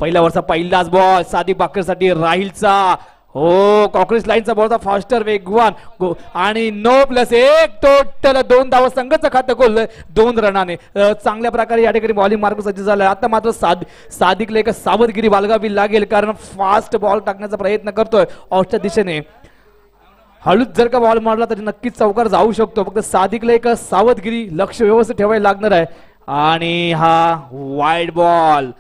पहिल्या वर्षा पहिलाच बॉल सादिक बाकरसाठी राहिलचा. हो कॉक्रोच लाईनचा बॉलचा फास्टर वेगवान आणि 9+1 टोटल 2 धावा संघाचं खातं खोललंय 2 रनाने. चांगल्या प्रकारे या ठिकाणी बॉलिंग मार्ग सज्ज झालाय. आता मात्र सादिकला एक सावधगिरी बाळगावी लागेल कारण फास्ट बॉल टाकण्याचा प्रयत्न करतोय ऑफच्या दिशेने. हळूच जर का बॉल मारला तरी नक्कीच चौकार जाऊ शकतो. फक्त सादिकला एक सावधगिरी लक्ष व्यवस्थित ठेवायला लागणार आहे. आणि हा वाईड बॉल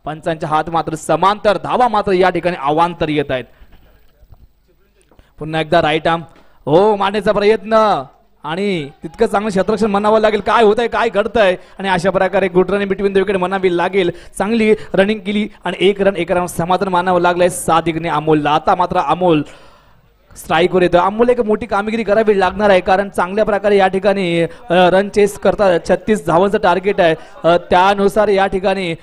पंचांच्या हात मात्र समांतर धावा मात्र या ठिकाणी अवांतर येत आहेत. पुन्हा एकदा राईट आर्म हो मारण्याचा प्रयत्न आणि तितकं चांगलं क्षेत्ररक्षण म्हणावं लागेल. काय होतंय काय घडतंय आणि अशा प्रकारे good running between the wicket म्हणावी लागेल. चांगली रनिंग केली आणि एक रन समाधान मानावं लागलंय सादिकने अमोलला. आता मात्र अमोल स्ट्राईकवर येतो. अमोल एक मोठी कामगिरी करावी लागणार आहे कारण चांगल्या प्रकारे या ठिकाणी रन चेस करतात. 36 धावांचं टार्गेट आहे. त्यानुसार या ठिकाणी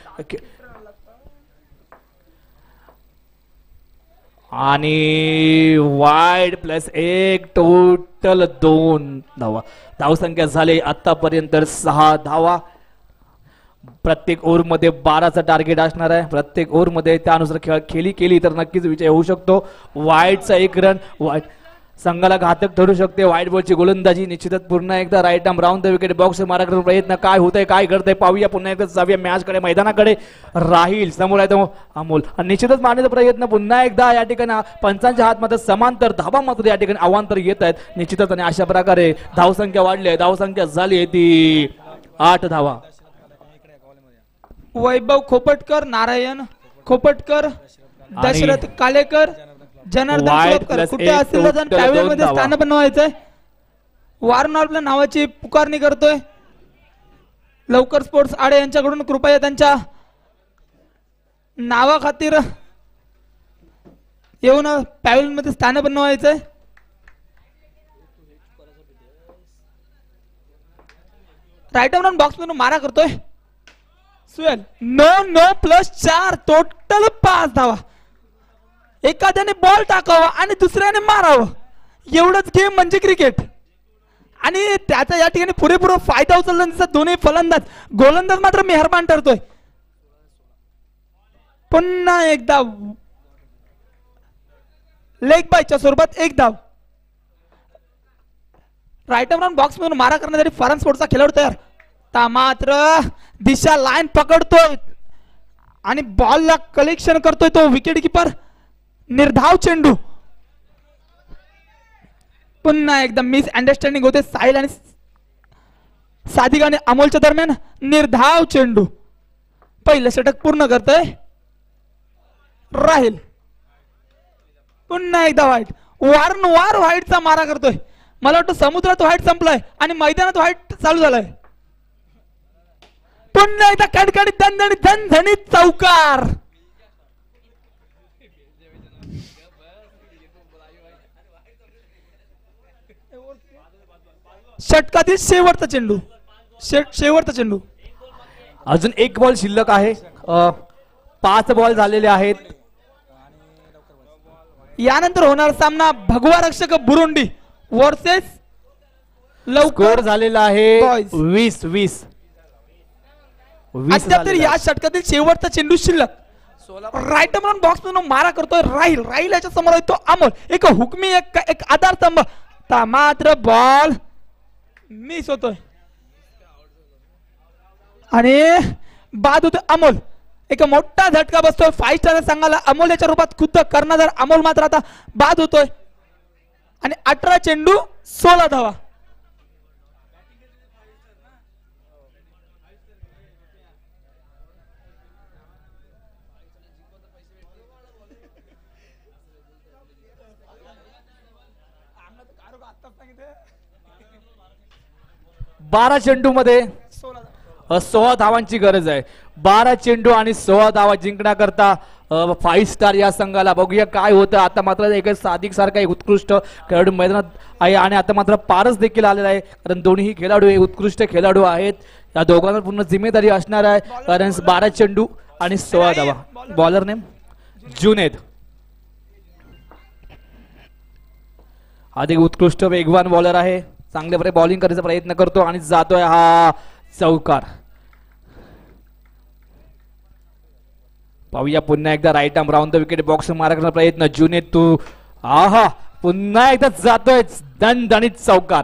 आणि वाईड +1 टोटल 2 धावा. धावसंख्या झाली आतापर्यंत 6 धावा. प्रत्येक ओव्हरमध्ये 12चं टार्गेट असणार आहे. प्रत्येक ओव्हरमध्ये त्यानुसार खेळी केली तर नक्कीच विजय होऊ शकतो. वाईडचा 1 रन वाईड संघाला घातक ठरू शकते. वाईट बॉलची गोलंदाजी निश्चितच. पुन्हा एकदा right arm round the wicket box मारायचा प्रयत्न. काय होतंय काय घडतंय पाहूया. पुन्हा एकदा जाऊया मॅचकडे मैदानाकडे. राहील समोर आहे तो अमोल निश्चितच मारण्याचा प्रयत्न. पुन्हा एकदा या ठिकाणी पंचांच्या हात मात्र समांतर धावा मात्र या ठिकाणी अवांतर येत आहेत निश्चितच. आणि अशा प्रकारे धावसंख्या वाढली आहे. धावसंख्या झाली ती 8 धावा. वैभव खोपटकर, नारायण खोपटकर, दशरथ कालेकर, जनार्दन सोपकर कुठे असतील तर पॅव्हलियन मध्ये स्थान बनवायचंय. वारंवार आपल्या नावाची पुकारणी करतोय. लवकर स्पोर्ट्स आडे यांच्याकडून कृपया त्यांच्या नावाखातीर येऊन पॅव्हलियन मध्ये स्थान बनवायचंय. राईट आर्म बॉक्स मधून मारा करतोय सुहेल. 9+4 टोटल 5 धावा. एखाद्याने बॉल टाकावा आणि दुसऱ्याने मारावं एवढंच गेम म्हणजे क्रिकेट. आणि त्याचा या ठिकाणी पुरेपूर फायदा उचलला दोन्ही फलंदाज. गोलंदाज मात्र मेहरबान ठरतोय. पुन्हा एकदा लेग बायच्या स्वरूपात 1 धाव. राईट आर्म बॉक्स मधून मारा करण्यासाठी फॉरेन स्पोर्ट्सचा खेळाडू तयार. ता मात्र दिशा लाईन पकडतोय आणि बॉलला कलेक्शन करतोय तो विकेट किपर. निर्धाव चेंडू. पुन्हा एकदा मिस अंडरस्टँडिंग होते साहिल आणि सादिक आणि अमोलच्या दरम्यान. निर्धाव चेंडू. पहिलं षटक पूर्ण करतोय राहील. पुन्हा एकदा व्हाईट. वारंवार व्हाईटचा मारा करतोय. मला वाटतं समुद्रात व्हाईट संपलाय आणि मैदानात व्हाईट चालू झालाय. पुन्हा एकदा कडकडीत दणदणीत चौकार. षटकातील शेवटचा चेंडू. शेवटचा चेंडू. अजून 1 बॉल शिल्लक आहे. 5 बॉल झालेले आहेत. यानंतर होणार सामना भगवा रक्षक बुरुंडी वर्सेस स्कोर झालेला आहे 20-20. अद्याप या षटकातील शेवटचा चेंडू शिल्लक. राईट आर्म बॉक्स मधून मारा करतोय राहील याच्या समोर येतो अमोल. एक हुकमी एक आधार स्तंभ. मात्र बॉल मिस होतोय आणि बाद होतोय अमोल. एक मोठा झटका बसतोय 5 स्टार संघाला. अमोल याच्या रूपात खुद्द कर्णधार अमोल मात्र आता बाद होतोय. आणि 18 चेंडू 16 धावा. बारा चेंडू मध्ये 16 धावांची गरज आहे. 12 चेंडू आणि 16 धावा जिंकण्याकरता 5 स्टार या संघाला. बघूया काय होतं. आता मात्र एक सादिक सारखा एक उत्कृष्ट खेळाडू मैदानात आहे आणि आता मात्र पारस देखील आलेला आहे कारण दोन्ही खेळाडू हे उत्कृष्ट खेळाडू आहेत. या दोघांना पूर्ण जिम्मेदारी असणार आहे कारण 12 चेंडू आणि 16 धावा. Bowler name Junaid. अधिक उत्कृष्ट वेगवान बॉलर आहे. चांगल्या प्रकारे बॉलिंग करायचा प्रयत्न करतो आणि जातोय हा चौकार. पाहूया पुन्हा एकदा right arm round the wicket box मारण्याचा प्रयत्न. जुनेद तू आहा पुन्हा एकदा जातोय दणदणीत चौकार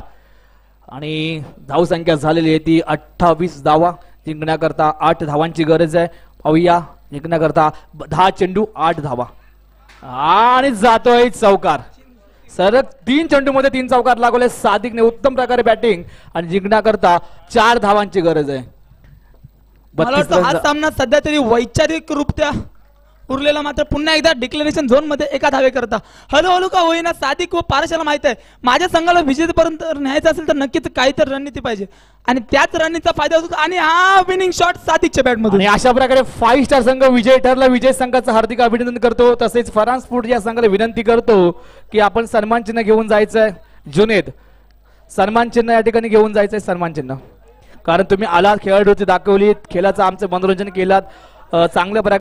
आणि धावसंख्या झालेली आहे ती 28 धावा. जिंकण्याकरता 8 धावांची गरज आहे. पाहूया जिंकण्याकरता 10 चेंडू 8 धावा आणि जातोय चौकार. सलग 3 चेंडूमध्ये 3 चौकार लागवले. सादिकने उत्तम प्रकारे बॅटिंग आणि जिंकण्याकरता 4 धावांची गरज आहे. मला वाटतं हा सामना सध्या तरी वैचारिकरित्या उरलेला मात्र पुन्हा एकदा डिक्लेरेशन झोन मध्ये एका धावे करता हळूहळू का होईना सादिक व पारशाला माहित आहे माझ्या संघाला विजेतेपर्यंत न्यायचं असेल तर नक्कीच काहीतरी रणनीती पाहिजे आणि त्याच रणनीतीचा फायदा होतो आणि हा विनिंग शॉट सादिकच्या बॅट मधून. आणि अशा प्रकारे 5 स्टार संघ विजय ठरला. विजय संघाचं हार्दिक अभिनंदन करतो. तसेच फरान स्पोर्ट या संघाला विनंती करतो की आपण सन्मान चिन्ह घेऊन जायचंय. जुनेद सन्मान चिन्ह या ठिकाणी घेऊन जायचंय. सन्मान चिन्ह कारण तुम्ही आलात खेळाडूची दाखवलीत खेळाचं आमचं मनोरंजन केलात चांगल्या प्रकारे